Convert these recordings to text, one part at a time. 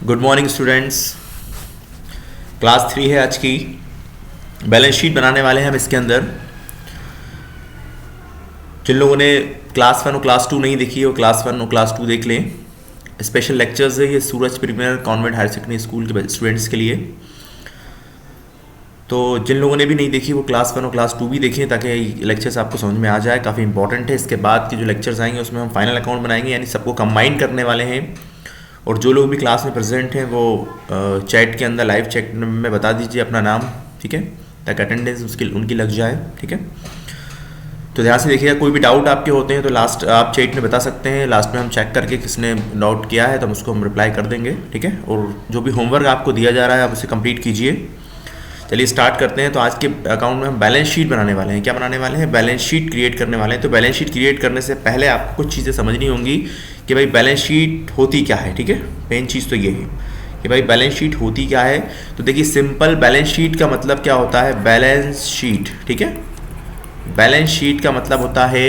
Good morning students. Class 3 है आज की। बैलेंस शीट बनाने वाले हैं हम इसके अंदर। जिन लोगों ने क्लास 1 और क्लास 2 नहीं देखी है वो क्लास 1 और क्लास 2 देख लें। स्पेशल लेक्चर्स है ये Suraj premier convent higher secondary school के स्टूडेंट्स के लिए। तो जिन लोगों ने भी नहीं देखी वो क्लास 1 और क्लास 2 भी देखें ताकि लेक्चर्स आपको समझ में आ जाए। काफ़ी इंपॉर्टेंट है। इसके बाद के जो लेक्चर्स आएंगे उसमें हम फाइनल अकाउंट बनाएंगे, यानी सबको कंबाइन करने वाले हैं। और जो लोग भी क्लास में प्रेजेंट हैं वो चैट के अंदर लाइव चैट में बता दीजिए अपना नाम, ठीक है, ताकि अटेंडेंस उसकी उनकी लग जाए, ठीक है। तो ध्यान से देखिएगा, कोई भी डाउट आपके होते हैं तो लास्ट आप चैट में बता सकते हैं। लास्ट में हम चेक करके किसने डाउट किया है तो हम उसको हम रिप्लाई कर देंगे, ठीक है। और जो भी होमवर्क आपको दिया जा रहा है आप उसे कंप्लीट कीजिए। चलिए स्टार्ट करते हैं। तो आज के अकाउंट में हम बैलेंस शीट बनाने वाले हैं। क्या बनाने वाले हैं? बैलेंस शीट क्रिएट करने वाले हैं। तो बैलेंस शीट क्रिएट करने से पहले आपको कुछ चीज़ें समझनी होंगी कि भाई बैलेंस शीट होती क्या है, ठीक है। मेन चीज़ तो ये है कि भाई बैलेंस शीट होती क्या है। तो देखिए सिंपल बैलेंस शीट का मतलब क्या होता है? बैलेंस शीट, ठीक है। बैलेंस शीट का मतलब होता है,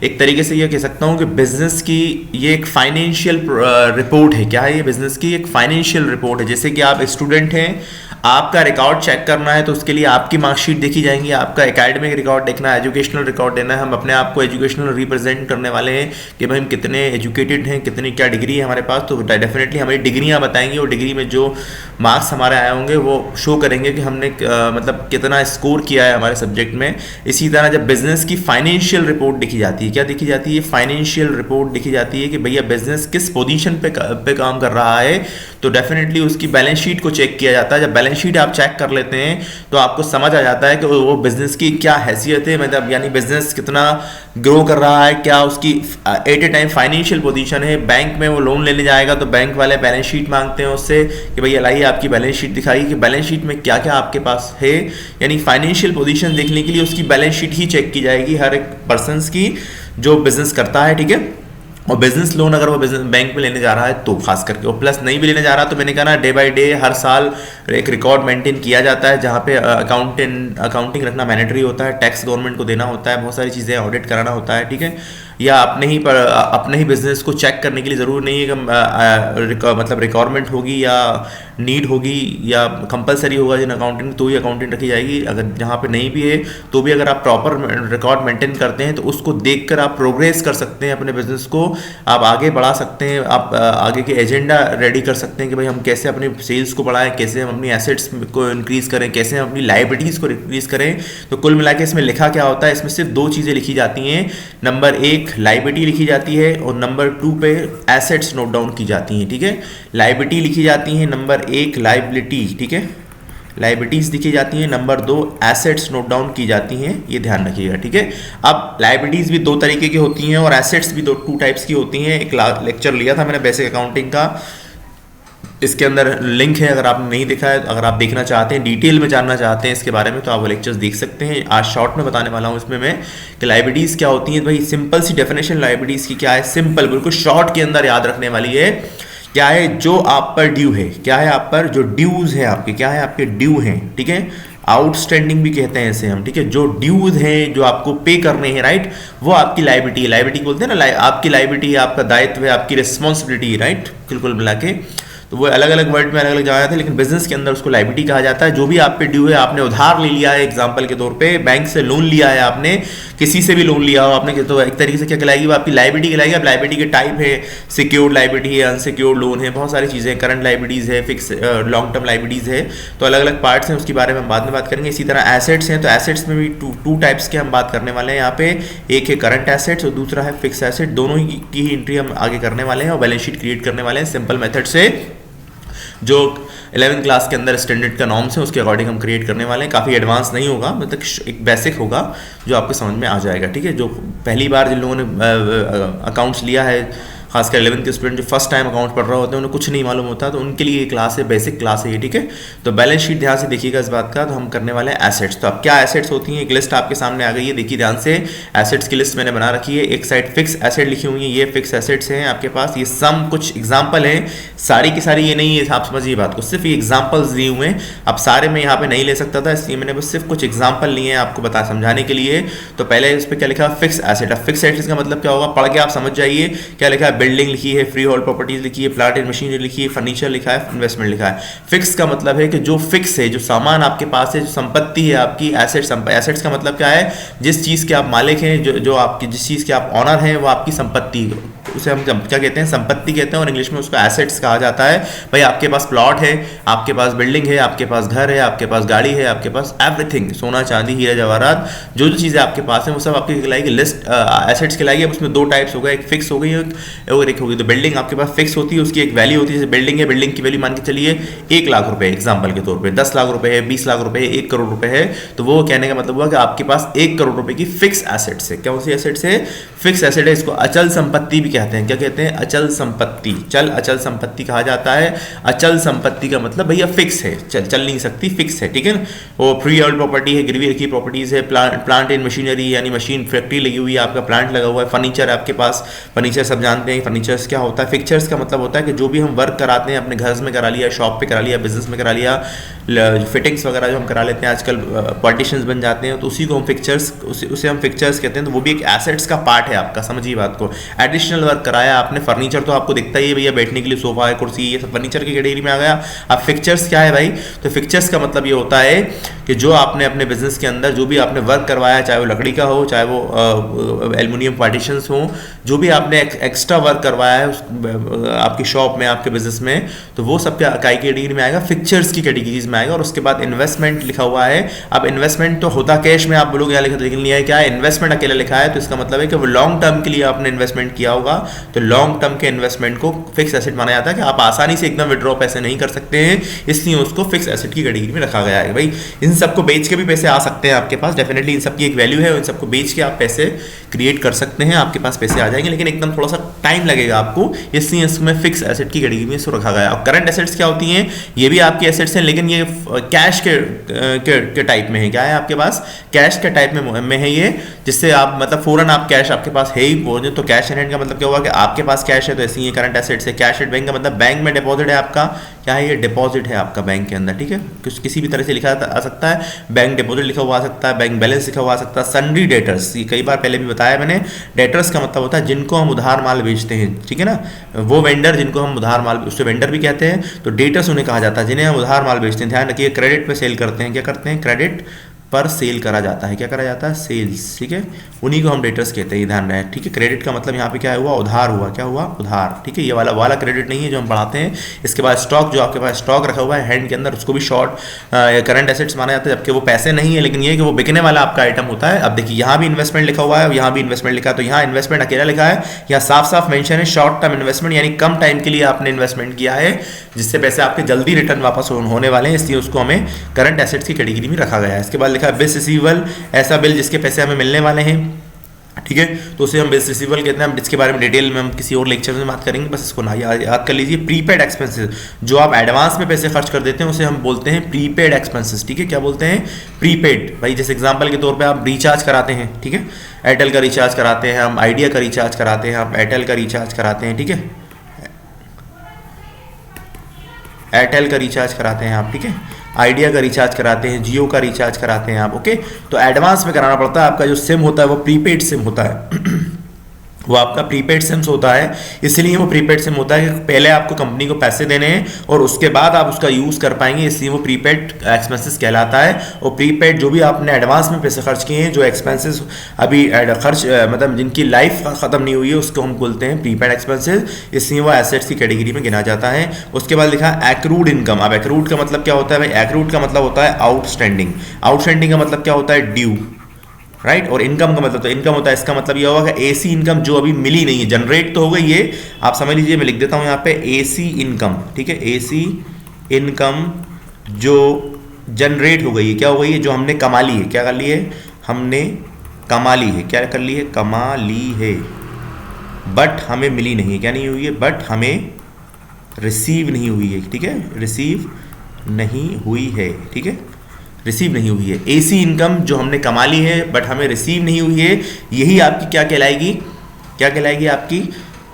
एक तरीके से ये कह सकता हूँ कि बिजनेस की ये एक फाइनेंशियल रिपोर्ट है। क्या है ये? बिजनेस की एक फाइनेंशियल रिपोर्ट है। जैसे कि आप स्टूडेंट हैं, आपका रिकॉर्ड चेक करना है तो उसके लिए आपकी मार्कशीट देखी जाएंगी, आपका एकेडमिक रिकॉर्ड देखना है, एजुकेशनल रिकॉर्ड देना है। हम अपने आप को एजुकेशनल रिप्रेजेंट करने वाले हैं कि भाई हम कितने एजुकेटेड हैं, कितनी क्या डिग्री है हमारे पास। तो डेफिनेटली हमारी डिग्रियाँ बताएंगी और डिग्री में जो मार्क्स हमारे आए होंगे वो शो करेंगे कि हमने मतलब कितना स्कोर किया है हमारे सब्जेक्ट में। इसी तरह जब बिजनेस की फाइनेंशियल रिपोर्ट देखी जाती है, क्या देखी जाती है? फाइनेंशियल रिपोर्ट देखी जाती है कि भैया बिजनेस किस पोजीशन पे काम कर रहा है। तो डेफिनेटली उसकी बैलेंस शीट को चेक किया जाता है। जब बैलेंस शीट आप चेक कर लेते हैं तो आपको समझ आ जाता है कि वो बिजनेस की क्या हैसियत है, मतलब यानी बिजनेस कितना ग्रो कर रहा है, क्या उसकी at a time financial position है। बैंक में वो लोन लेने जाएगा तो बैंक वाले बैलेंस शीट मांगते हैं उससे कि भैया लाइए आपकी बैलेंस शीट दिखाइए कि बैलेंस शीट में क्या क्या आपके पास है। यानी फाइनेंशियल पोजीशन देखने के लिए उसकी बैलेंस शीट ही चेक की जाएगी हर एक पर्सन की जो बिजनेस करता है, ठीक है। और बिजनेस लोन अगर वो बिजनेस बैंक में लेने जा रहा है तो खास करके, और प्लस नहीं भी लेने जा रहा तो मैंने कहा ना, डे बाय डे हर साल एक रिकॉर्ड मेंटेन किया जाता है जहाँ पे अकाउंटिंग रखना मैंडेटरी होता है, टैक्स गवर्नमेंट को देना होता है, बहुत सारी चीज़ें ऑडिट कराना होता है, ठीक है। या अपने ही बिजनेस को चेक करने के लिए ज़रूरी नहीं है कि मतलब रिक्वायरमेंट होगी या नीड होगी या कंपलसरी होगा जिन अकाउंटिंग तो ही अकाउंटिंग रखी जाएगी। अगर जहाँ पे नहीं भी है तो भी अगर आप प्रॉपर रिकॉर्ड मेंटेन करते हैं तो उसको देखकर आप प्रोग्रेस कर सकते हैं, अपने बिजनेस को आप आगे बढ़ा सकते हैं। आप आगे के एजेंडा रेडी कर सकते हैं कि भाई हम कैसे अपने सेल्स को बढ़ाएं, कैसे हम अपनी एसेट्स को इंक्रीज़ करें, कैसे हम अपनी लाइबिलिटीज़ को इंक्रीज़ करें। तो कुल मिला के इसमें लिखा क्या होता है? इसमें सिर्फ दो चीज़ें लिखी जाती हैं। नंबर 1 लाइबिलिटी लिखी जाती है और नंबर 2 पे एसेट्स नोट डाउन की जाती हैं, ठीक है। लाइबिलिटी लिखी जाती है नंबर 1 लाइबिलिटी, ठीक है, लाइबिलिटीज लिखी जाती हैं। नंबर 2 एसेट्स नोट डाउन की जाती हैं, ये ध्यान रखिएगा, ठीक है। अब लाइबिलिटीज भी दो तरीके की होती हैं और एसेट्स भी टू टाइप्स की होती हैं। एक लेक्चर लिया था मैंने बेसिक अकाउंटिंग का, इसके अंदर लिंक है, अगर आपने नहीं देखा है, अगर आप देखना चाहते हैं, डिटेल में जानना चाहते हैं इसके बारे में तो आप वो लेक्चर्स देख सकते हैं। आज शॉर्ट में बताने वाला हूँ इसमें मैं कि लाइबिलिटीज़ क्या होती हैं। भाई सिंपल सी डेफिनेशन लाइबिलिटीज़ की क्या है, सिंपल बिल्कुल शॉर्ट के अंदर याद रखने वाली है। क्या है? जो आप पर ड्यू है। क्या है आप पर? जो ड्यूज है आपके, क्या है? आपके ड्यू हैं, ठीक है। आउटस्टैंडिंग भी कहते हैं इसे हम, ठीक है। जो ड्यूज हैं जो आपको पे करने हैं, राइट, वो आपकी लाइबिलिटी है। लाइबिलिटी बोलते हैं ना, आपकी लाइबिलिटी है, आपका दायित्व है, आपकी रिस्पॉन्सिबिलिटी, राइट, बिल्कुल मिला के। तो वो अलग अलग वर्ड में अलग अलग जाना था, लेकिन बिजनेस के अंदर उसको लाइबिलिटी कहा जाता है। जो भी आप पे ड्यू है, आपने उधार ले लिया है, एग्जांपल के तौर पे बैंक से लोन लिया है, आपने किसी से भी लोन लिया हो आपने, तो एक तरीके से क्या कहलाएगी? वो आपकी लाइबिलिटी कहलाएगी। अब लाइबिलिटी के टाइप है, सिक्योर्ड लाइबिलिटी है, अनसिक्योर्ड लोन है, बहुत सारी चीज़ें, करंट लाइबिलिटीज़ है, फिक्स लॉन्ग टर्म लाइबिलिटीज़ है। तो अलग अलग पार्ट्स हैं, उसके बारे में हम बाद में बात करेंगे। इसी तरह एसेट्स हैं, तो एसेट्स में भी टू टाइप्स के हम बात करने वाले हैं यहाँ पे। एक है करंट एसेट्स और दूसरा है फिक्स एसेट। दोनों की ही एंट्री हम आगे करने वाले हैं और बैलेंस शीट क्रिएट करने वाले हैं सिंपल मेथड से, जो 11th क्लास के अंदर स्टैंडर्ड का नॉर्म्स है उसके अकॉर्डिंग हम क्रिएट करने वाले हैं। काफ़ी एडवांस नहीं होगा, मतलब एक बेसिक होगा जो आपको समझ में आ जाएगा, ठीक है। जो पहली बार जिन लोगों ने अकाउंट्स लिया है, खासकर 11th के स्टूडेंट जो फर्स्ट टाइम अकाउंट पढ़ रहे होते हैं, उन्हें कुछ नहीं मालूम होता, तो उनके लिए ये क्लास है, बेसिक क्लास है ये, ठीक है। तो बैलेंस शीट ध्यान से देखिएगा इस बात का। तो हम करने वाले हैं एसेट्स। तो अब क्या एसेट्स होती हैं, एक लिस्ट आपके सामने आ गई है, देखिए ध्यान से। एसेट्स की लिस्ट मैंने बना रखी है। एक साइड फिक्स एसेट लिखी हुई है, ये फिक्स एसेट्स हैं आपके पास। ये सम कुछ एग्जाम्पल हैं, सारी की सारी ये नहीं है, आप समझिए बात को, सिर्फ ये एग्जाम्पल्स दिए हुए हैं। अब सारे मैं यहाँ पे नहीं ले सकता था, इसलिए मैंने बस सिर्फ कुछ एग्जाम्पल लिए हैं आपको बता समझाने के लिए। तो पहले इस पर क्या लिखा? Fix asset. अब फिक्स एसेट्स का मतलब क्या होगा, पढ़ के आप समझ जाइए। क्या लिखा है? बिल्डिंग लिखी है, फ्री होल्ड प्रॉपर्टीज लिखी है, प्लांट एंड मशीनरी लिखी है, फर्नीचर लिखा है, इन्वेस्टमेंट लिखा है। फिक्स का मतलब है कि जो फिक्स है, जो सामान आपके पास है, जो संपत्ति है आपकी, एसेट्स। एसेट्स का मतलब क्या है? जिस चीज़ के आप मालिक हैं, जो आपकी जिस चीज़ के आप ऑनर हैं, वो आपकी संपत्ति, उसे हम क्या कहते हैं? संपत्ति कहते हैं, और इंग्लिश में उसको एसेट्स कहा जाता है। भाई आपके पास प्लॉट है, आपके पास बिल्डिंग है, आपके पास घर है, आपके पास गाड़ी है, आपके पास एवरीथिंग, सोना चांदी हीरा जवाहरात, जो जो चीज़ें आपके पास हैं वो सब आपकी कहलाएगी लिस्ट एसेट्स कहलाएगी। अब उसमें दो टाइप्स हो गए, एक फिक्स हो गई और एक होगी। तो बिल्डिंग आपके पास फिक्स होती है, उसकी एक वैल्यू होती है। जैसे बिल्डिंग है, बिल्डिंग की वैल्यू मान के चलिए 1 लाख रुपए एग्जाम्पल के तौर पे, 10 लाख रुपए है, 20 लाख रुपए है, 1 करोड़ रुपए है। तो वो कहने का मतलब हुआ कि आपके पास 1 करोड़ रुपए की फिक्स एसेट्स है। क्या सी एसेट्स है? फिक्स एसेट है। इसको अचल संपत्ति भी कहते हैं। क्या कहते हैं? अचल संपत्ति। चल अचल संपत्ति कहा जाता है। अचल संपत्ति का मतलब भैया फिक्स है, चल नहीं सकती, फिक्स है, ठीक है ना। वो फ्री होल्ड प्रॉपर्टी है, गिरवी रखी प्रॉपर्टीज है, प्लांट एंड मशीनरी यानी मशीन फैक्ट्री लगी हुई है, आपका प्लांट लगा हुआ है, फर्नीचर है आपके पास। फर्नीचर सब जानते हैं फर्नीचर्स क्या होता है। फिक्चर्स का मतलब होता है कि जो भी हम वर्क कराते हैं अपने घर में करा लिया, शॉप पे करा लिया, बिजनेस में करा लिया, फिटिंग्स वगैरह जो हम करा लेते हैं, आजकल पार्टीशंस बन जाते हैं, तो उसी को हम फिक्चर्स, उसे हम फिक्चर्स कहते हैं। तो वो भी एक एसेट्स का पार्ट है आपका, समझिए बात को। एडिशनल वर्क कराया आपने, फर्नीचर तो आपको दिखता ही है भैया, बैठने के लिए सोफा है, कुर्सी, ये सब फर्नीचर की कैटेगरी में आ गया। अब फिक्चर्स क्या है भाई? तो फिक्चर्स का मतलब ये होता है कि जो आपने अपने बिजनेस के अंदर जो भी आपने वर्क करवाया, चाहे वो लकड़ी का हो, चाहे वो एल्युमिनियम पार्टीशंस हो, जो भी आपने एक्स्ट्रा वर्क करवाया है आपकी शॉप में, आपके बिजनेस में, तो वो सब क्या कैटेगरी में आएगा? फिक्चर्स की कैटेगरीज में आएगा। और उसके बाद इन्वेस्टमेंट लिखा हुआ है। अब इन्वेस्टमेंट तो होता कैश में, आप बोलोगे यहाँ लिखा, लेकिन लिया है क्या है? इन्वेस्टमेंट अकेला लिखा है, तो इसका मतलब है कि वो लॉन्ग टर्म के लिए आपने इन्वेस्टमेंट किया होगा। तो लॉन्ग टर्म के इन्वेस्टमेंट को फिक्स एसेट माना जाता है कि आप आसानी से एकदम विड्रॉ पैसे नहीं कर सकते हैं, इसलिए उसको फिक्स एसेट की कैटेगरी में रखा गया है। भाई इन सबको बेच के भी पैसे आ सकते हैं आपके पास, डेफिनेटली इन सबकी एक वैल्यू है, इन सबको बेच के आप पैसे क्रिएट कर सकते हैं, आपके पास पैसे आ जाएंगे, लेकिन एकदम थोड़ा सा टाइम लगेगा आपको, इसलिए इसमें फिक्स एसेट की कैटेगरी में इसको रखा गया है। अब करंट एसेट्स क्या होती हैं? ये भी आपकी एसेट्स हैं, लेकिन ये कैश के टाइप में है। क्या है आपके पास? कैश के टाइप में है ये, जिससे आप मतलब फौरन आप कैश आपके पास है ही बोझ। तो कैश इन हैंड का मतलब क्या हुआ कि आपके पास कैश है, तो ऐसे ही करंट एसेट्स है। कैश एट बैंक का मतलब बैंक में डिपॉजिट है आपका। क्या है? ये डिपॉजिट है आपका बैंक के अंदर, ठीक है। किसी भी तरह से लिखा आ सकता है, बैंक डिपॉजिट लिखा हुआ आ सकता है, बैंक बैलेंस लिखा हुआ आ सकता है। सन्ड्री डेटर्स, ये कई बार पहले भी बताया मैंने। डेटर्स का मतलब होता है जिनको हम उधार माल बेचते हैं, ठीक है ना। वो वेंडर जिनको हम उधार माल, उससे वेंडर भी कहते हैं। तो डेटर्स उन्हें कहा जाता है जिन्हें हम उधार माल बेचते हैं। ध्यान रखिए, क्रेडिट पे सेल करते हैं। क्या करते हैं? क्रेडिट पर सेल करा जाता है। क्या करा जाता है? सेल्स, ठीक है। उन्हीं को हम डेटर्स कहते हैं, ध्यान रहे, ठीक है। क्रेडिट का मतलब यहाँ पे क्या हुआ? उधार हुआ। क्या हुआ? उधार, ठीक है। ये वाला क्रेडिट नहीं है जो हम पढ़ाते हैं। इसके बाद स्टॉक, जो आपके पास स्टॉक रखा हुआ है हैंड के अंदर, उसको भी शॉर्ट करंट एसेट्स माना जाता है, जबकि वो पैसे नहीं है, लेकिन ये है कि वो बिकने वाला आपका आइटम होता है। अब देखिए यहाँ भी इन्वेस्टमेंट लिखा हुआ है, यहाँ भी इन्वेस्टमेंट लिखा है। तो यहाँ इन्वेस्टमेंट अकेला लिखा है, यहाँ साफ साफ मेंशन है शॉर्ट टर्म इन्वेस्टमेंट, यानी कम टाइम के लिए आपने इन्वेस्टमेंट किया है, जिससे पैसे आपके जल्दी रिटर्न वापस होने वाले हैं, इसलिए उसको हमें करंट एसेट्स की कैटेगरी में रखा गया है। इसके बाद लिखा है बिल्स रिसीवेबल, ऐसा बिल जिसके पैसे हमें मिलने वाले हैं, ठीक है। तो उसे हम बिल्स रिसीवेबल कहते हैं। इसके बारे में डिटेल में हम किसी और लेक्चर में बात करेंगे, बस इसको ना याद कर लीजिए। प्रीपेड एक्सपेंसेस, जो आप एडवांस में पैसे खर्च कर देते हैं, उसे हम बोलते हैं प्रीपेड एक्सपेंसेस, ठीक है। क्या बोलते हैं? प्रीपेड। भाई जैसे एग्जांपल के तौर पे आप रिचार्ज कराते हैं, ठीक है, एयरटेल का रिचार्ज कराते हैं हम, आइडिया का रिचार्ज कराते हैं हम, एयरटेल का रिचार्ज कराते हैं, ठीक है, एयरटेल का रिचार्ज कराते हैं आप, ठीक है, आइडिया का रिचार्ज कराते हैं, जियो का रिचार्ज कराते हैं आप, ओके। तो एडवांस में कराना पड़ता है। आपका जो सिम होता है वो प्रीपेड सिम होता है वो आपका प्रीपेड सिम्स होता है, इसलिए वो प्रीपेड सिम होता है कि पहले आपको कंपनी को पैसे देने हैं और उसके बाद आप उसका यूज़ कर पाएंगे, इसलिए वो प्रीपेड एक्सपेंसेस कहलाता है। और प्रीपेड जो भी आपने एडवांस में पैसे खर्च किए हैं, जो एक्सपेंसेस अभी खर्च मतलब जिनकी लाइफ ख़त्म नहीं हुई है, उसको हम बोलते हैं प्रीपेड एक्सपेंसेस, इसलिए वो एसेट्स की कैटेगरी में गिना जाता है। उसके बाद लिखा है एक्रूड इनकम। अब एक्रूड का मतलब क्या होता है भाई? एक्रूड का मतलब होता है आउटस्टैंडिंग। आउटस्टैंडिंग का मतलब क्या होता है? Due, right. और इनकम का मतलब, तो इनकम होता है, इसका मतलब ये होगा कि एसी इनकम जो अभी मिली नहीं है, जनरेट तो हो गई ये, आप समझ लीजिए, मैं लिख देता हूँ यहाँ पे एसी इनकम, ठीक है, एसी इनकम जो जनरेट हो गई है, क्या हो गई है? जो हमने कमा ली है। क्या कर ली है? हमने कमा ली है। क्या कर ली है? कमा ली है, बट हमें मिली नहीं है। क्या नहीं हुई है? बट हमें रिसीव नहीं हुई है, ठीक है, रिसीव नहीं हुई है, ठीक है, रिसीव नहीं हुई है। एसी इनकम जो हमने कमा ली है बट हमें रिसीव नहीं हुई है, यही आपकी क्या कहलाएगी? क्या कहलाएगी? आपकी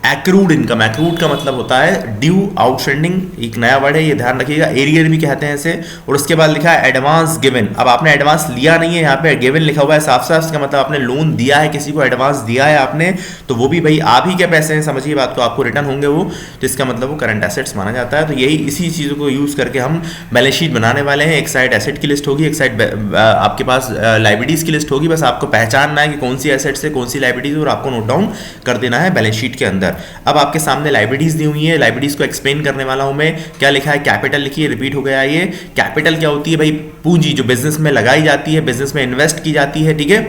एक्रूड इनकम, एक्रूड का मतलब होता है ड्यू, आउटस्टैंडिंग, एक नया वर्ड है ये ध्यान रखिएगा, एरियर भी कहते हैं इसे। और उसके बाद लिखा है एडवांस गिवन। अब आपने एडवांस लिया नहीं है, यहाँ पे गिवन लिखा हुआ है साफ साफ, इसका मतलब आपने लोन दिया है, किसी को एडवांस दिया है आपने, तो वो भी भाई आप ही के पैसे हैं, समझिए बात को, आपको रिटर्न होंगे वो, तो इसका मतलब वो करंट एसेट्स माना जाता है। तो यही इसी चीज़ों को यूज़ करके हम बैलेंस शीट बनाने वाले हैं। एक साइड एसेट की लिस्ट होगी, एक साइड आपके पास लाइबिलिटीज़ की लिस्ट होगी, बस आपको पहचानना है कि कौन सी एसेट्स है, कौन सी लाइबिलिटीज, और आपको नोट डाउन कर देना है बैलेंस शीट के अंदर। अब आपके सामने लाइबिलिटीज दी हुई है, लाइबिलिटीज को एक्सप्लेन करने वाला हूं मैं। क्या लिखा है, कैपिटल लिखिए, रिपीट हो गया ये। कैपिटल क्या होती है भाई, पूंजी जो बिजनेस में लगाई जाती है, बिजनेस में इन्वेस्ट की जाती है, ठीक है।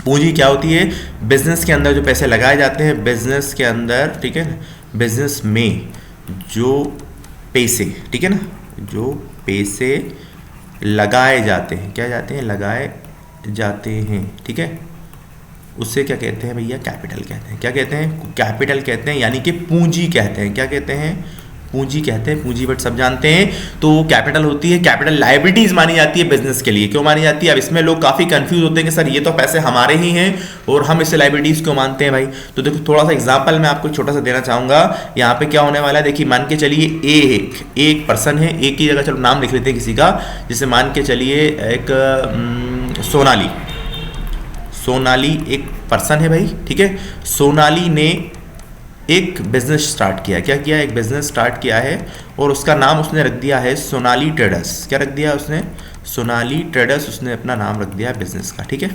पूंजी क्या होती है, बिजनेस के अंदर जो पैसे लगाए जाते हैं, बिजनेस के अंदर, ठीक है, बिजनेस में जो पैसे, ठीक है ना, जो पैसे लगाए जाते हैं, क्या जाते हैं, लगाए जाते हैं, ठीक है, उससे क्या कहते हैं भैया, कैपिटल कहते हैं। क्या कहते हैं, कैपिटल कहते हैं, यानी कि पूंजी कहते हैं। क्या कहते हैं, पूंजी कहते हैं, पूंजी वर्ड सब जानते हैं। तो कैपिटल होती है, कैपिटल लायबिलिटीज मानी जाती है बिजनेस के लिए। क्यों मानी जाती है, अब इसमें लोग काफी कंफ्यूज होते हैं कि सर ये तो पैसे हमारे ही हैं और हम इसे लायबिलिटीज क्यों मानते हैं भाई। तो देखो थोड़ा सा एग्जांपल मैं आपको छोटा सा देना चाहूंगा। यहाँ पे क्या होने वाला है, देखिए मान के चलिए एक पर्सन है, एक की जगह चलो नाम लिख लेते हैं किसी का, जैसे मान के चलिए एक सोनाली एक पर्सन है भाई, ठीक है। सोनाली ने एक बिजनेस स्टार्ट किया, क्या किया, एक बिजनेस स्टार्ट किया है और उसका नाम उसने रख दिया है सोनाली ट्रेडर्स। क्या रख दिया उसने, सोनाली ट्रेडर्स, उसने अपना नाम रख दिया बिजनेस का, ठीक है।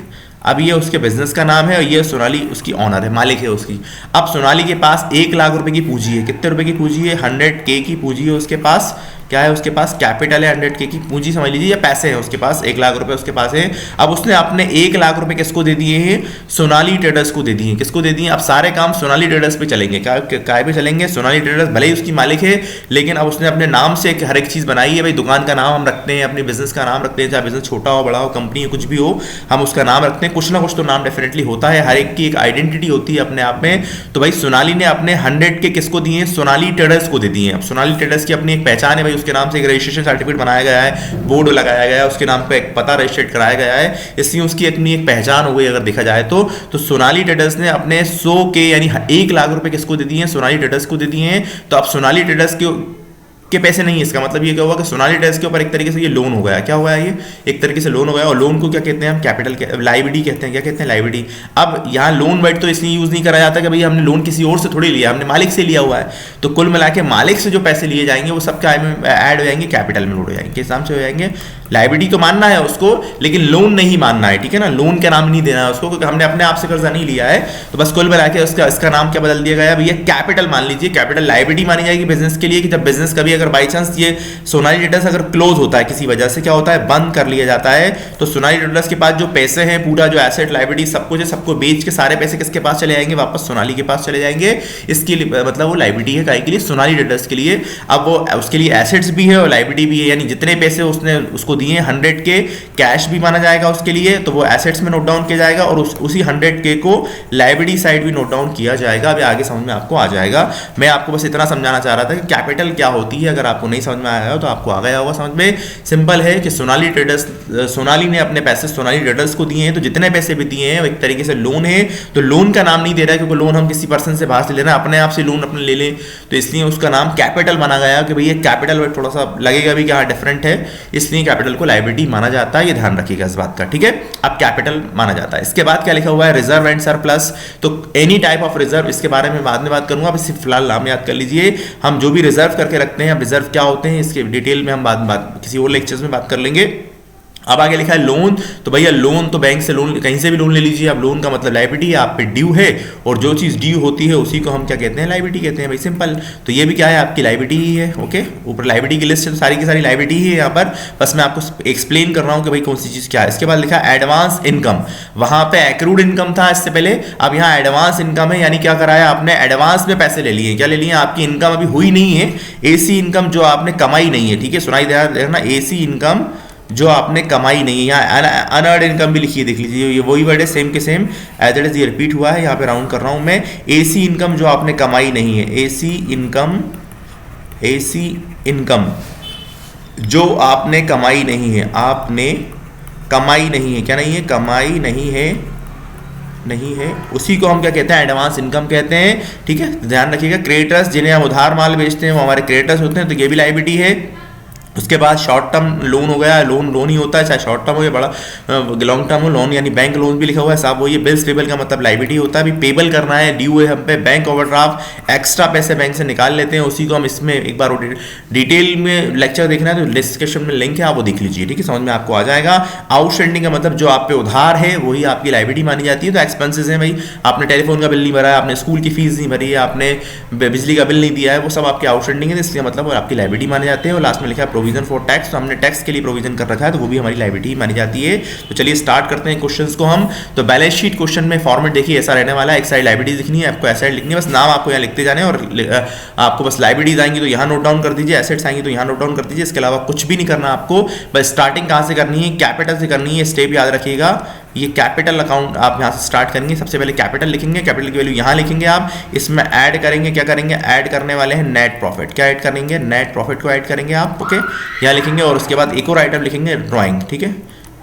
अब ये उसके बिजनेस का नाम है और ये सोनाली उसकी ऑनर है, मालिक है उसकी। अब सोनाली के पास 1 लाख रुपए की पूंजी है। कितने रुपए की पूंजी है, 100K की पूंजी है उसके पास। क्या है उसके पास, कैपिटल है, 100K की पूंजी समझ लीजिए, या पैसे हैं उसके पास, 1 लाख रुपए उसके पास है। अब उसने अपने 1 लाख रुपए किसको दे दिए हैं, सोनाली ट्रेडर्स को दे दिए। किसको दे दिए, अब सारे काम सोनाली ट्रेडर्स पे चलेंगे। काय पे चलेंगे, सोनाली ट्रेडर्स भले ही उसकी मालिक है, लेकिन अब उसने अपने नाम से हर एक चीज बनाई है भाई। दुकान का नाम हम रखते हैं, अपने बिजनेस का नाम रखते हैं, चाहे बिजनेस छोटा हो बड़ा हो, कंपनी कुछ भी हो, हम उसका नाम रखते हैं। कुछ ना कुछ तो नाम डेफिनेटली होता है, हर एक की एक आइडेंटिटी होती है अपने आप में। तो भाई सोनाली ने अपने 100K किसको दिए, सोनाली ट्रेडर्स को दे दिए। अब सोनाली ट्रेडर्स की अपनी एक पहचान है भाई, उसके नाम से एक रजिस्ट्रेशन सर्टिफिकेट बनाया गया है, बोर्ड लगाया गया है, उसके नाम पे एक पता रजिस्टर्ड कराया गया है, इसलिए उसकी अपनी एक पहचान हो गई अगर देखा जाए तो सोनाली ट्रेडर्स ने अपने 100K यानी 1 लाख रुपए किसको दे दिए हैं, सोनाली ट्रेडर्स को दे दिए हैं। तो अब सोनाली ट्रेडर्स के पैसे नहीं है, इसका मतलब ये क्या हुआ कि सोनाली ट्रेडर्स के ऊपर एक तरीके से ये लोन हो गया। क्या हुआ है, ये एक तरीके से लोन हो गया। और लोन को क्या कहते हैं हम, कैपिटल लायबिलिटी कहते हैं। क्या कहते हैं, लायबिलिटी। अब यहाँ लोन वर्ड तो इसलिए यूज नहीं करा जाता कि भाई हमने लोन किसी और से थोड़ी लिया, हमने मालिक से लिया हुआ है। तो कुल मिला के मालिक से जो पैसे लिए जाएंगे वो सब क्या ऐड हो जाएंगे, कैपिटल में लोड हो जाएंगे। किस नाम से हो जाएंगे, लायबिलिटी तो मानना है उसको, लेकिन लोन नहीं मानना है, ठीक है ना। लोन का नाम नहीं देना है उसको, क्योंकि हमने अपने आप से कर्जा नहीं लिया है। तो बस कुल मिला के इसका नाम क्या बदल दिया गया, भैया कैपिटल मान लीजिए। कैपिटल लायबिलिटी मानी जाएगी बिजनेस के लिए, कि जब बिजनेस कभी अगर बाई चांस ये सोनाली ट्रेडर्स अगर क्लोज होता है किसी वजह से, क्या होता है, बंद कर लिया जाता है, तो सोनाली ट्रेडर्स के पास जो पैसे हैं, पूरा जो एसेट लायबिलिटी सब कुछ है, सबको बेच के सारे पैसे किसके पास चले जाएंगे, वापस सोनाली के पास चले जाएंगे। इसके लिए मतलब वो लायबिलिटी है काहे के लिए, सोनाली ट्रेडर्स के लिए। अब वो उसके लिए एसेट्स भी है और लायबिलिटी भी है, यानी जितने पैसे उसने उसको दिए 100K कैश भी माना जाएगा उसके लिए, तो वो एसेट्स में नोट डाउन किया जाएगा और उसी 100K को लायबिलिटी साइड भी नोट डाउन किया जाएगा। अभी आगे समझ में आपको आ जाएगा। मैं आपको बस इतना समझाना चाह रहा था कि कैपिटल क्या होती है। अगर आपको नहीं समझ में आया हो तो आपको आ गया होगा समझ में। सिंपल है कि सोनाली ने अपने पैसे सोनाली ट्रेडर्स को दिए हैं, तो जितने पैसे भी दिए हैं वो एक तरीके से लोन है। तो लोन का नाम नहीं दे रहा है, क्योंकि लोन हम किसी पर्सन से बाहर से ले रहे हैं, अपने आप से लोन अपने ले लें, तो इसलिए उसका नाम कैपिटल माना गया कि भैया कैपिटल वर्ड थोड़ा सा लगेगा भी कि हाँ डिफरेंट है, इसलिए कैपिटल को लायबिलिटी माना जाता है। ये ध्यान रखिएगा इस बात का, ठीक है। अब कैपिटल माना जाता है। इसके बाद क्या लिखा हुआ है, रिजर्व एंड सरप्लस। तो एनी टाइप ऑफ रिजर्व, इसके बारे में बाद में बात करूंगा, अब सिर्फ फिलहाल नाम याद कर लीजिए। हम जो भी रिजर्व करके रखते हैं, अब रिजर्व क्या होते हैं इसके डिटेल में हम बात किसी और लेक्चर्स में बात कर लेंगे। अब आगे लिखा है लोन। तो भैया लोन तो बैंक से लोन, कहीं से भी लोन ले लीजिए। अब लोन का मतलब लायबिलिटी है, आप पे ड्यू है, और जो चीज़ ड्यू होती है उसी को हम क्या कहते हैं, लायबिलिटी कहते हैं भाई, सिंपल। तो ये भी क्या है, आपकी लायबिलिटी ही है। ओके, ऊपर लायबिलिटी की लिस्ट है, सारी की सारी लायबिलिटी ही है यहाँ पर, बस मैं आपको एक्सप्लेन कर रहा हूँ कि भाई कौन सी चीज़ क्या है। इसके बाद लिखा है एडवांस इनकम। वहाँ पे एक्रूड इनकम था इससे पहले, अब यहाँ एडवांस इनकम है, यानी क्या कराया आपने, एडवांस में पैसे ले लिए। क्या ले लिए, आपकी इनकम अभी हुई नहीं है, एसी इनकम जो आपने कमाई नहीं है, ठीक है, सुनाई दे रहा है, एसी इनकम जो आपने कमाई नहीं है। यहाँ अनअर्ड इनकम भी लिखिए, देख लीजिए, ये वही वर्ड है सेम के सेम एज इट इज, ये रिपीट हुआ है, यहाँ पे राउंड कर रहा हूँ मैं। एसी इनकम जो आपने कमाई नहीं है, एसी इनकम जो आपने कमाई नहीं है, आपने कमाई नहीं है, क्या नहीं है, कमाई नहीं है, नहीं है, उसी को हम क्या कहते हैं, एडवांस इनकम कहते हैं। ठीक है, ध्यान रखिएगा। क्रेडिटर्स जिन्हें हम उधार माल बेचते हैं वो हमारे क्रेडिटर्स होते हैं, तो ये भी लायबिलिटी है। उसके बाद शॉर्ट टर्म लोन हो गया, लोन ही होता है, चाहे शॉर्ट टर्म हो या बड़ा लॉन्ग टर्म हो, लोन यानी बैंक लोन भी लिखा हुआ है साहब, वो ये बिल्स पेबल का मतलब लायबिलिटी होता है। अभी पेबल करना है, ड्यू है हम पे, बैंक ओवरड्राफ्ट, एक्स्ट्रा पैसे बैंक से निकाल लेते हैं, उसी को हम इसमें एक बार डिटेल में लेक्चर देखना है तो डिस्क्रिप्शन में लिंक है, आप वो देख लीजिए। ठीक है, समझ में आपको आ जाएगा। आउटस्टैंडिंग का मतलब जो आप पे उधार है वही आपकी लायबिलिटी मानी जाती है। तो एक्सपेंसेस है भाई, आपने टेलीफोन का बिल नहीं भरा है, आपने स्कूल की फीस नहीं भरी है, आपने बिजली का बिल नहीं दिया है, वो सब आपके आउटस्टैंडिंग है, इसलिए मतलब वो आपकी लायबिलिटी माने जाते हैं। और लास्ट में लिखा है प्रोविजन फॉर टैक्स, हमने टैक्स के लिए प्रोविजन कर रखा है तो वो भी हमारी लायबिलिटी मानी जाती है। तो चलिए स्टार्ट करते हैं क्वेश्चंस को हम। तो बैलेंस शीट क्वेश्चन में फॉर्मेट देखिए ऐसा रहने वाला है, एक साइड लायबिलिटीज लिखनी है, आपको एसेट लिखनी है, बस नाम आपको यहाँ लिखते जाने, और आपको बस लायबिलिटीज आएंगी तो यहाँ नोट डाउन कर दीजिए, एसेट्स आएंगी तो यहाँ नोट डाउन कर दीजिए, इसके अलावा कुछ भी नहीं करना आपको। बस स्टार्टिंग कहाँ से करनी है, कैपिटल से करनी है, स्टेप याद रखिएगा। ये कैपिटल अकाउंट आप यहाँ से स्टार्ट करेंगे, सबसे पहले कैपिटल लिखेंगे, कैपिटल की वैल्यू यहाँ लिखेंगे आप, इसमें ऐड करेंगे, क्या करेंगे, ऐड करने वाले हैं नेट प्रॉफिट। क्या ऐड करेंगे, नेट प्रॉफिट को ऐड करेंगे आप, ओके, यहाँ लिखेंगे। और उसके बाद एक और आइटम लिखेंगे ड्राइंग। ठीक है,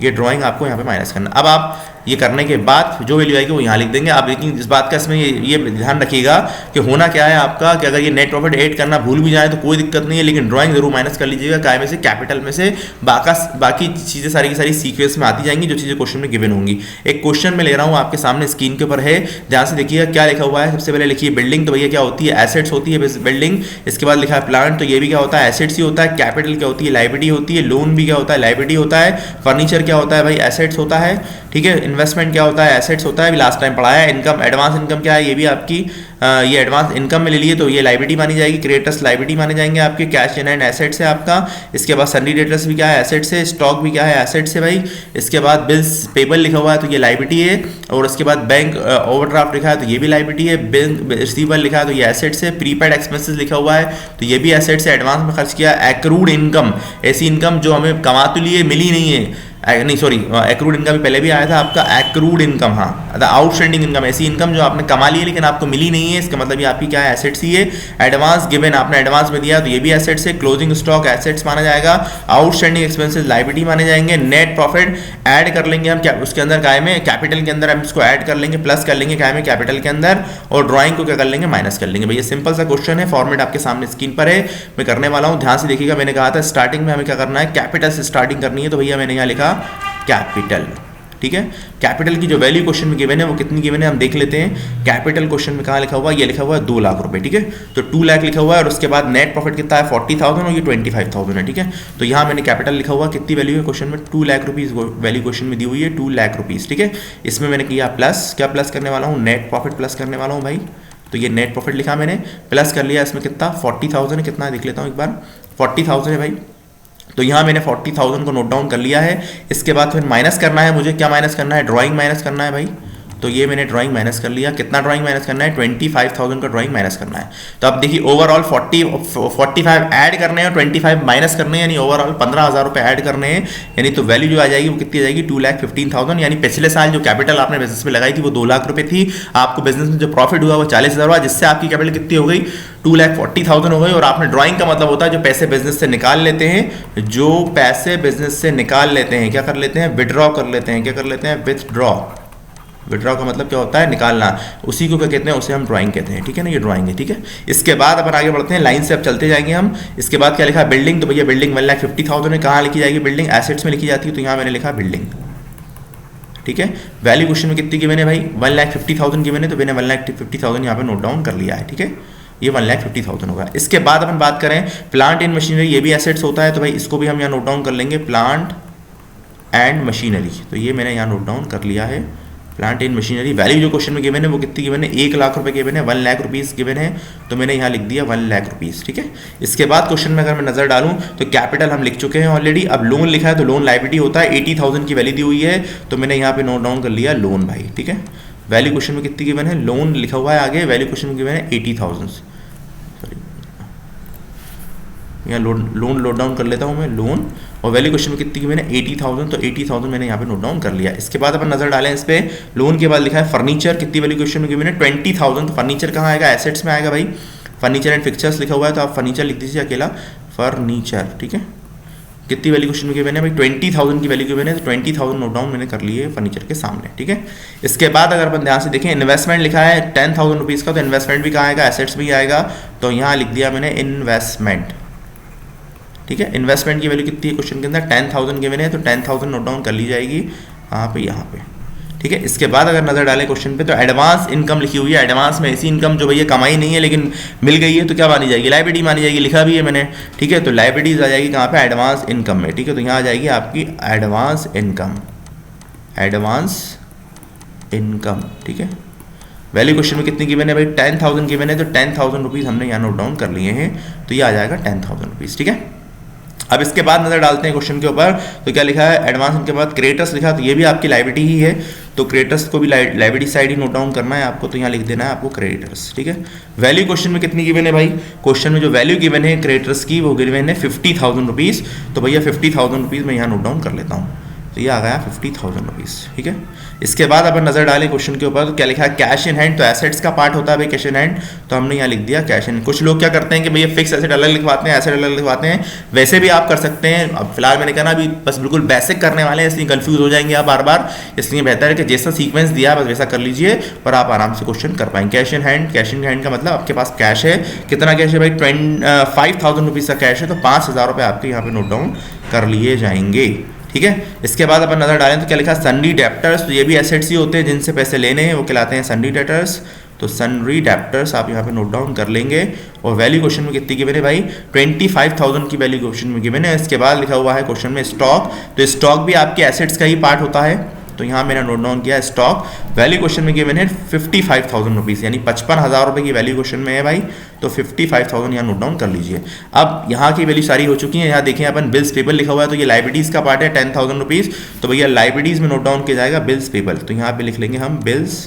ये ड्राइंग आपको यहाँ पे माइनस करना। अब आप ये करने के बाद जो वैल्यू आएगी वो यहाँ लिख देंगे आप। लेकिन इस बात का इसमें ये ध्यान रखिएगा कि होना क्या है आपका, कि अगर ये नेट प्रॉफिट ऐड करना भूल भी जाए तो कोई दिक्कत नहीं है, लेकिन ड्राइंग जरूर माइनस कर लीजिएगा, काय में से, कैपिटल में से। बाकी चीज़ें सारी की सारी सीक्वेंस में आती जाएंगी जो चीज़ें क्वेश्चन में गिवन होंगी। एक क्वेश्चन में ले रहा हूँ आपके सामने स्क्रीन के ऊपर है, ध्यान से देखिएगा क्या लिखा हुआ है। सबसे पहले लिखिए बिल्डिंग, तो भैया क्या होती है, एसेट्स होती है बिल्डिंग। इसके बाद लिखा है प्लांट, तो ये भी क्या होता है, एसेट्स ही होता है। कैपिटल क्या होती है, लायबिलिटी होती है। लोन भी क्या होता है, लायबिलिटी होता है। फर्नीचर क्या होता है भाई, एसेट्स होता है। ठीक है, इन्वेस्टमेंट क्या होता है, एसेट्स होता है, लास्ट टाइम पढ़ाया है। इनकम, एडवांस इनकम क्या है, ये भी आपकी ये एडवांस इनकम में ले लिए तो ये लायबिलिटी मानी जाएगी। क्रेडिटर्स लायबिलिटी माने जाएंगे आपके। कैश इन हैंड एसेट्स है आपका। इसके बाद सन्नी डेटर्स भी क्या है, एसेट्स है। स्टॉक भी क्या है, एसेट्स है भाई। इसके बाद बिल्स पेबल लिखा हुआ है तो ये लायबिलिटी है। और उसके बाद बैंक ओवरड्राफ्ट लिखा है तो ये भी लायबिलिटी है। बैंक रिसीवेबल लिखा है तो ये एसेट्स है। प्रीपेड एक्सपेंसेस लिखा हुआ है तो ये भी एसेट्स है, एडवांस में खर्च किया। एक्रूड इनकम, ऐसी इनकम जो हमें कमा तो लिए मिली नहीं है, नहीं सॉरी, एक्रूड इनकम भी पहले भी आया था आपका। एक्रूड इनकम, हाँ, आउटस्टैंडिंग इनकम, ऐसी इनकम जो आपने कमा ली है लेकिन आपको मिली नहीं है, इसका मतलब ये आपकी क्या है, एसेट्स ही है। एडवांस गिवन, आपने एडवांस में दिया तो ये भी एसेट्स है। क्लोजिंग स्टॉक एसेट्स माना जाएगा। आउटस्टैंडिंग एक्सपेंसेस लायबिलिटी माने जाएंगे। नेट प्रॉफिट ऐड कर लेंगे हम, क्या उसके अंदर काय में, कैपिटल के अंदर हम इसको ऐड कर लेंगे, प्लस कर लेंगे काय में, कैपिटल के अंदर। और ड्राइंग को क्या कर लेंगे, माइनस कर लेंगे। भैया सिंपल सा क्वेश्चन है, फॉर्मेट आपके सामने स्क्रीन पर है, मैं करने वाला हूँ, ध्यान से देखिएगा। मैंने कहा था स्टार्टिंग में हमें क्या करना है, कैपिटल से स्टार्टिंग करनी है, तो भैया मैंने यहाँ लिखा कैपिटल। ठीक है, कैपिटल की जो वैल्यू क्वेश्चन में गिवन है वो कितनी गिवन है हम देख लेते हैं। कैपिटल क्वेश्चन में कहाँ लिखा हुआ है, ये लिखा हुआ है 2 लाख रुपए। ठीक है, तो 2 लाख लिखा हुआ है। और उसके बाद नेट प्रॉफिट कितना है, 40,000, और ये 25,000 है। ठीक है, तो यहाँ मैंने कैपिटल लिखा हुआ, कितनी वैल्यू है क्वेश्चन में, 2 लाख रुपीज़ वैल्यू क्वेश्चन में दी हुई है, 2 लाख रुपीज़। ठीक है, इसमें मैंने किया प्लस, क्या प्लस करने वाला हूँ, नेट प्रॉफिट प्लस करने वाला हूँ भाई। तो ये नेट प्रॉफिट लिखा मैंने, प्लस कर लिया, इसमें कितना 40,000 है, कितना देख लेता हूँ एक बार, 40,000 है भाई। तो यहाँ मैंने 40,000 को नोट डाउन कर लिया है। इसके बाद फिर माइनस करना है मुझे, क्या माइनस करना है, ड्राइंग माइनस करना है भाई। तो ये मैंने ड्राइंग माइनस कर लिया। कितना ड्राइंग माइनस करना है, 25,000 का ड्राइंग माइनस करना है। तो अब देखिए ओवरऑल 45 ऐड करने हैं और 25 माइनस करने हैं, यानी ओवरऑल 15,000 रुपये ऐड करने हैं। यानी तो वैल्यू जो आ जाएगी वो कितनी आ जाएगी, 2,15,000। यानी पिछले साल जो कैपिटल आपने बिजनेस में लगाई थी वो 2 लाख रुपये थी, आपको बिजनेस में जो प्रॉफिट हुआ वो 40,000 हुआ, जिससे आपकी कैपिटल कितनी हो गई, 2,40,000 हो गई। और आपने ड्राइंग का मतलब होता है जो पैसे बिजनेस से निकाल लेते हैं, जो पैसे बिजनेस से निकाल लेते हैं, क्या कर लेते हैं, विड्रॉ कर लेते हैं। क्या कर लेते हैं, विथड्रॉ। विड्रॉ का मतलब क्या होता है, निकालना, उसी को क्या कहते हैं, उसे हम ड्राइंग कहते हैं। ठीक है ना, ये ड्राइंग है। ठीक है, इसके बाद अपन आगे बढ़ते हैं, लाइन से अब चलते जाएंगे हम। इसके बाद क्या लिखा, बिल्डिंग, तो भैया बिल्डिंग 1,50,000 में कहाँ लिखी जाएगी, बिल्डिंग एसेट्स में लिखी जाती है, तो यहाँ मैंने लिखा बिल्डिंग। ठीक है, वैल्यू क्वेश्चन में कितनी गिवन है भाई, 1,50,000 गिवन है, तो मैंने 1,50,000 यहाँ पे नोट डाउन कर लिया है। ठीक है, ये 1,50,000 होगा। इसके बाद अपन बात करें प्लांट एंड मशीनरी, ये भी एसेट्स होता है, तो भाई इसको भी हम यहाँ नोट डाउन कर लेंगे, प्लांट एंड मशीनरी। तो ये मैंने यहाँ नोट डाउन कर लिया है, प्लांट एंड मशीनरी। वैल्यू जो क्वेश्चन में गिवन है वो कितनी गिवन है, 1 लाख रुपए गिवन है, 1 लाख रुपीज़ गिवन है, तो मैंने यहाँ लिख दिया 1 लाख रुपीज़। ठीक है, इसके बाद क्वेश्चन में अगर मैं नजर डालूं तो कैपिटल हम लिख चुके हैं ऑलरेडी। अब लोन लिखा है तो लोन लायबिलिटी होता है, 80,000 की वैल्यू दी हुई है, तो मैंने यहाँ पे नोट डाउन कर लिया लोन भाई। ठीक है, वैल्यू क्वेश्चन में कितनी गिवन है, लोन लिखा हुआ है आगे, वैल्यू क्वेश्चन में गिवन है 80,000। सॉरी, यहाँ लोन नोट डाउन कर लेता हूँ मैं, लोन, और वैल्यू क्वेश्चन में कितनी की मैंने 80,000, तो 80,000 मैंने यहाँ पे नोट डाउन कर लिया। इसके बाद अपन नजर डालें इस पे, लोन के बाद लिखा है फर्नीचर, कितनी वैल्यू क्वेश्चन में मैंने 20,000। तो फर्नीचर कहाँ आएगा, एसेट्स में आएगा भाई। फर्नीचर एंड फिक्चर्स लिखा हुआ है तो आप फर्नीचर लिख दीजिए अकेला, फर्नीचर। ठीक है, कितनी वैल्यू क्वेश्चन में गिवन है भाई 20,000 की वैल्यू गिवन है, तो 20,000 नोट डाउन मैंने कर लिए फर्नीचर के सामने, ठीक है। इसके बाद अगर अपन ध्यान से देखें इन्वेस्टमेंट लिखा है 10,000 रुपीज़ का, तो इन्वेस्टमेंट भी कहाँ आएगा, एसेट्स भी आएगा, तो यहाँ लिख दिया मैंने इन्वेस्टमेंट, ठीक है। इन्वेस्टमेंट की वैल्यू कितनी है क्वेश्चन के अंदर 10,000 गिवन है, तो 10,000 नोट डाउन कर ली जाएगी यहाँ पे, ठीक है। इसके बाद अगर नजर डालें क्वेश्चन पे, तो एडवांस इनकम लिखी हुई है। एडवांस में ऐसी इनकम जो भैया कमाई नहीं है लेकिन मिल गई है, तो क्या मानी जाएगी, लाइबिलिटी मानी जाएगी, लिखा भी है मैंने, ठीक है। तो लाइबिलिटीज आ जाएगी कहाँ पे, एडवांस इनकम में, ठीक है। तो यहाँ आ जाएगी आपकी एडवांस इनकम, एडवांस इनकम, ठीक है। वैल्यू क्वेश्चन में कितनी गिवन है भाई 10,000 गिवन है, तो 10,000 रुपीज़ हमने यहाँ नोट डाउन कर लिए हैं, तो ये आ जाएगा 10,000 रुपीज़, ठीक है। अब इसके बाद नजर डालते हैं क्वेश्चन के ऊपर, तो क्या लिखा है एडवांस इनके बाद क्रेडिटर्स लिखा, तो ये भी आपकी लाइबिलिटी ही है, तो क्रेडिटर्स को भी लाइबिलिटी साइड ही नोट डाउन करना है आपको, तो यहाँ लिख देना है आपको क्रेडिटर्स, ठीक है। वैल्यू क्वेश्चन में कितनी गिवन है भाई, क्वेश्चन में जो वैल्यू गिवन है क्रेडिटर्स की वो गिवन है 50,000 रुपीज़, तो भैया 50,000 रुपीज़ मैं यहाँ नोट डाउन कर लेता हूँ, तो ये आ गया 50,000 रुपीज़, ठीक है। इसके बाद अपन नजर डालें क्वेश्चन के ऊपर, तो क्या लिखा है कैश इन हैंड, तो एसेट्स का पार्ट होता है भाई कैश इन हैंड, तो हमने यहाँ लिख दिया कैश इन। कुछ लोग क्या करते हैं कि भैया फिक्स एसेट अलग लिखवाते हैं, एसेट अलग लिखवाते हैं, वैसे भी आप कर सकते हैं। अब फिलहाल मैंने कहा ना अभी बस बिल्कुल बेसिक करने वाले हैं, इसलिए कंफ्यूज हो जाएंगे आप बार बार, इसलिए बेहतर है कि जैसा सीक्वेंस दिया बस वैसा कर लीजिए और आप आराम से क्वेश्चन कर पाएंगे। Cash in hand, cash in hand का मतलब आपके पास कैश है, कितना कैश है भाई 5,000 रुपीज़ का कैश है, तो 5,000 रुपये आपके यहाँ पे नोट डाउन कर लिए जाएंगे, ठीक है। इसके बाद अपन नजर डालें तो क्या लिखा है सन्डी डेप्टर्स, तो ये भी एसेट्स ही होते हैं जिनसे पैसे लेने हैं, वो कहलाते हैं सन्डी डेप्टर्स, तो सन्डी डेप्टर्स आप यहाँ पे नोट डाउन कर लेंगे। और वैल्यू क्वेश्चन में कितनी गिवन है भाई 25,000 की वैल्यू क्वेश्चन में गिवन है। इसके बाद लिखा हुआ है क्वेश्चन में स्टॉक, तो स्टॉक भी आपके एसेट्स का ही पार्ट होता है, तो यहाँ मैंने नोट डाउन किया स्टॉक। वैल्यू क्वेश्चन में गिवन है 55,000 रुपीज़, यानी 55,000 रुपये की वैल्यू क्वेश्चन में है भाई, तो 55,000 यहाँ नोट डाउन कर लीजिए। अब यहाँ की वैल्यू सारी हो चुकी है, यहाँ देखें अपन बिल्स पेबल लिखा हुआ है, तो ये लाइबिलिटीज़ का पार्ट है 10,000 रुपीज़, तो भैया लाइबिलिटीज़ में नोट डाउन किया जाएगा बिल्स पेबल, तो यहाँ पे लिख लेंगे हम बिल्स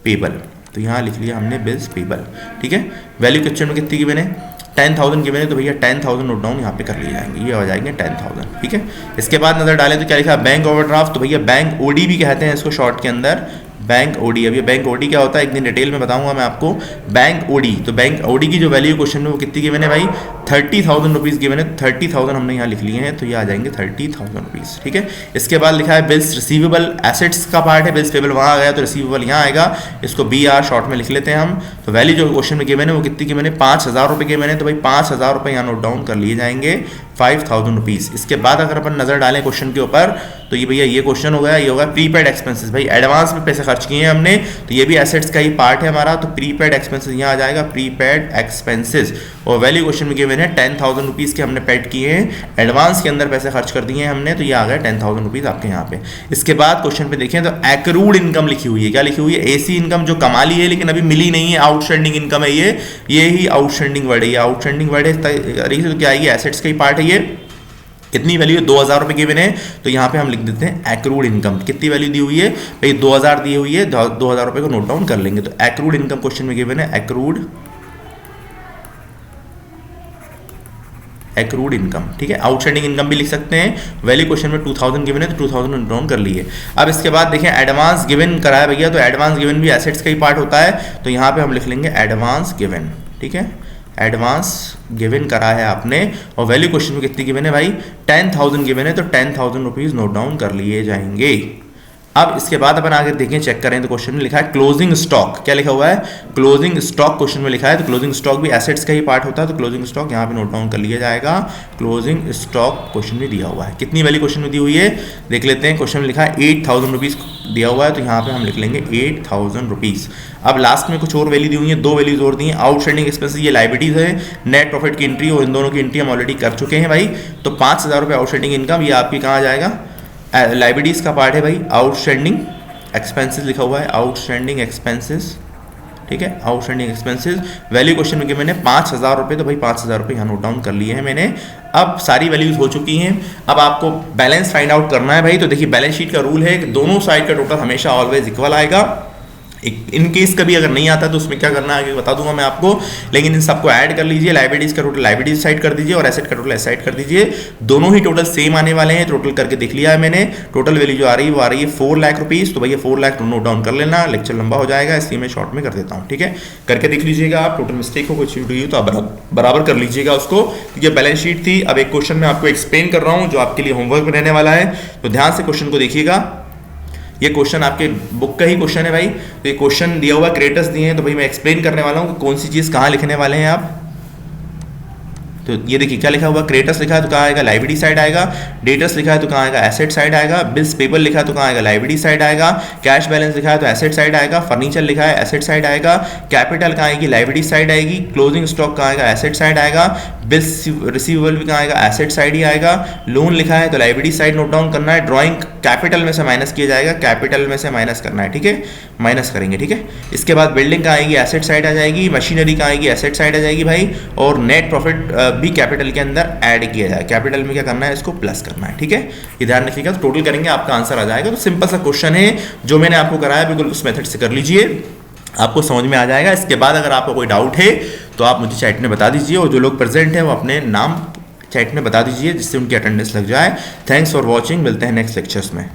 पेबल, तो यहाँ लिख लिया हमने बिल्स पेबल, ठीक है। वैल्यू क्वेश्चन में कितनी गिवन है 10,000 गिवन है, तो भैया 10,000 नोट डाउन यहाँ पे कर लिए जाएंगे, ये आ जाएंगे 10,000, ठीक है। इसके बाद नजर डालें तो क्या लिखा है बैंक ओवरड्राफ्ट, तो भैया बैंक ओडी भी कहते हैं इसको शॉर्ट के अंदर, बैंक ओडी। अब ये बैंक ओडी क्या होता है एक दिन डिटेल में बताऊंगा मैं आपको। बैंक ओडी, तो बैंक ओडी की जो वैल्यू क्वेश्चन में वो कितनी गिवन है भाई 30,000 रुपीज़ गिवन है, 30,000 हमने यहाँ लिख लिए हैं, तो ये आ जाएंगे 30,000 रुपीज़, ठीक है। इसके बाद लिखा है बिल्स रिसीवेबल, एसेट्स का पार्ट है, बिल्स पेबल वहाँ आ गया, तो रिसीवेबल यहाँ आएगा, इसको BR शॉर्ट में लिख लेते हैं हम। तो वैल्यू जो क्वेश्चन में गिवन है वो कितनी गिवन है 5,000 रुपये गिवन है, तो भाई 5,000 रुपये यहाँ नोट डाउन कर लिए जाएंगे 5,000 रुपीज़। इसके बाद अगर अपन नजर डालें क्वेश्चन के ऊपर, तो ये भैया ये क्वेश्चन हो गया, ये होगा प्रीपेड एक्सपेंसेस, भाई एडवांस में पैसे खर्च किए हैं हमने, तो ये भी एसेट्स का ही पार्ट है हमारा, तो प्रीपेड एक्सपेंसेस यहाँ आ जाएगा प्रीपेड एक्सपेंसेस। और वैल्यू क्वेश्चन में गिवन है 10,000 रुपीज़ के हमने पेड किए हैं, एडवांस के अंदर पैसे खर्च कर दिए हैं हमने, तो ये आ गया 10,000 रुपीज़ आपके यहाँ पे। इसके बाद क्वेश्चन पे देखें तो एक्रूड इनकम लिखी हुई है, क्या लिखी हुई है ऐसी इनकम जो कमा ली है लेकिन अभी मिली नहीं है, आउटस्टैंडिंग इनकम है ये ही आउटस्टैंडिंग वर्ड है, ये आउटस्टैंडिंग वर्ड है, तो क्या है एसेट्स का ही पार्ट है ये। कितनी वैल्यू है 2,000 रुपये गिवन है, तो यहाँ पे हम लिख देते हैं एक्रूड इनकम। कितनी वैल्यू दी हुई है भाई 2,000 दी हुई है, 2,000 रुपये को नोट डाउन कर लेंगे, तो एक्रूड इनकम क्वेश्चन में गिवन है एक्रूड इनकम, ठीक है। आउटस्टैंडिंग इनकम भी लिख सकते हैं, वैल्यू क्वेश्चन में 2,000 गिवन है, तो 2,000 नोट डाउन कर लिए। अब इसके बाद देखें एडवांस गिवन कराया भैया, तो एडवांस गिवन भी एसेट्स का ही पार्ट होता है, तो यहाँ पे हम लिख लेंगे एडवांस गिवन, ठीक है। एडवांस गिवन करा है आपने, और वैल्यू क्वेश्चन में कितनी गिवन है भाई 10,000 गिवन है, तो 10,000 रुपीज़ नोट डाउन कर लिए जाएंगे। अब इसके बाद अपन आगे देखें चेक करें तो क्वेश्चन में लिखा है क्लोजिंग स्टॉक, क्या लिखा हुआ है क्लोजिंग स्टॉक क्वेश्चन में लिखा है, तो क्लोजिंग स्टॉक भी एसेट्स का ही पार्ट होता है, तो क्लोजिंग स्टॉक यहाँ पे नोट डाउन कर लिया जाएगा। क्लोजिंग स्टॉक क्वेश्चन में दिया हुआ है, कितनी वैल्यू क्वेश्चन में दी हुई है देख लेते हैं। क्वेश्चन में लिखा है 8,000 रुपीज़ दिया हुआ है, तो यहाँ पे हम लिख लेंगे 8,000 रुपीज़। अब लास्ट में कुछ और वैल्यू दी हुई है, दो वैल्यूज और दी हैं। आउटस्टैंडिंग एक्सपेंसेस ये लाइबिलिटीज है, नेट प्रॉफिट की एंट्री, और इन दोनों की एंट्री हम ऑलरेडी कर चुके हैं भाई, तो 5,000 रुपये आउटस्टैंडिंग इनकम, ये आपकी कहाँ आ जाएगा लाइबिलिटीज का पार्ट है भाई। आउटस्टैंडिंग एक्सपेंसेस लिखा हुआ है, आउटस्टैंडिंग एक्सपेंसेस, ठीक है। आउटस्टैंडिंग एक्सपेंसेस वैल्यू क्वेश्चन में मैंने 5,000 रुपये, तो भाई 5,000 रुपये यहाँ नोट डाउन कर लिए हैं मैंने। अब सारी वैल्यूज हो चुकी हैं, अब आपको बैलेंस फाइंड आउट करना है भाई। तो देखिए बैलेंस शीट का रूल है कि दोनों साइड का टोटल हमेशा ऑलवेज इक्वल आएगा, इन केस कभी अगर नहीं आता तो उसमें क्या करना है आगे बता दूंगा मैं आपको, लेकिन इन सबको ऐड कर लीजिए, लाइबिलिटीज का टोटल लाइबिलिटीज साइड कर दीजिए और एसेट का टोटल एसेट कर दीजिए, दोनों ही टोटल सेम आने वाले हैं, टोटल करके देख लिया है मैंने, टोटल वैल्यू जो आ रही है वो आ रही है 4 लाख रुपीज। तो भैया 4 लाख नोट डाउन कर लेना, लेक्चर लंबा हो जाएगा इसलिए मैं शॉर्ट में कर देता हूँ, ठीक है, करके देख लीजिएगा आप, टोटल मिस्टेक हो कुछ हुई तो आप बराबर कर लीजिएगा उसको। ये बैलेंस शीट थी, अब एक क्वेश्चन मैं आपको एक्सप्लेन कर रहा हूँ जो आपके लिए होमवर्क में रहने वाला है, तो ध्यान से क्वेश्चन को देखिएगा। ये क्वेश्चन आपके बुक का ही क्वेश्चन है भाई, तो ये क्वेश्चन दिया हुआ क्रेटस दिए हैं, तो भाई मैं एक्सप्लेन करने वाला हूँ कि कौन सी चीज़ कहाँ लिखने वाले हैं आप। तो ये देखिए क्या लिखा हुआ, क्रेटस लिखा है तो कहाँ आएगा, लाइबिलिटी साइड आएगा, डेटस लिखा है तो कहाँ आएगा, एसेट साइड आएगा, बिल्स पेबल लिखा है तो कहाँ आएगा, लाइबिलिटी साइड आएगा, कैश बैलेंस लिखा है तो एसेट साइड आएगा, फर्नीचर लिखा है एसेट साइड आएगा, कैपिटल कहाँ आएगी, लाइबिलिटी साइड आएगी, क्लोजिंग स्टॉक कहाँ आएगा, एसेट साइड आएगा, बिल्स रिसीवेबल भी कहाँ आएगा, एसेट साइड ही आएगा, लोन लिखा है तो लाइबिलिटी साइड नोट डाउन करना है, ड्राइंग कैपिटल में से माइनस किया जाएगा, कैपिटल में से माइनस करना है, ठीक है, माइनस करेंगे, ठीक है। इसके बाद बिल्डिंग कहाँ आएगी, एसेट साइड आ जाएगी, मशीनरी कहाँ आएगी, एसेट साइड आ जाएगी भाई, और नेट प्रॉफिट भी कैपिटल के अंदर ऐड किया जाए, कैपिटल में क्या करना है, इसको प्लस करना है, ठीक है, ये ध्यान रखिएगा। तो टोटल करेंगे आपका आंसर आ जाएगा। तो सिंपल सा क्वेश्चन है जो मैंने आपको कराया, बिल्कुल उस मेथड से कर लीजिए, आपको समझ में आ जाएगा। इसके बाद अगर आपको कोई डाउट है तो आप मुझे चैट में बता दीजिए, और जो लोग प्रेजेंट हैं वो अपने नाम चैट में बता दीजिए जिससे उनकी अटेंडेंस लग जाए। थैंक्स फॉर वॉचिंग, मिलते हैं नेक्स्ट लेक्चर्स में।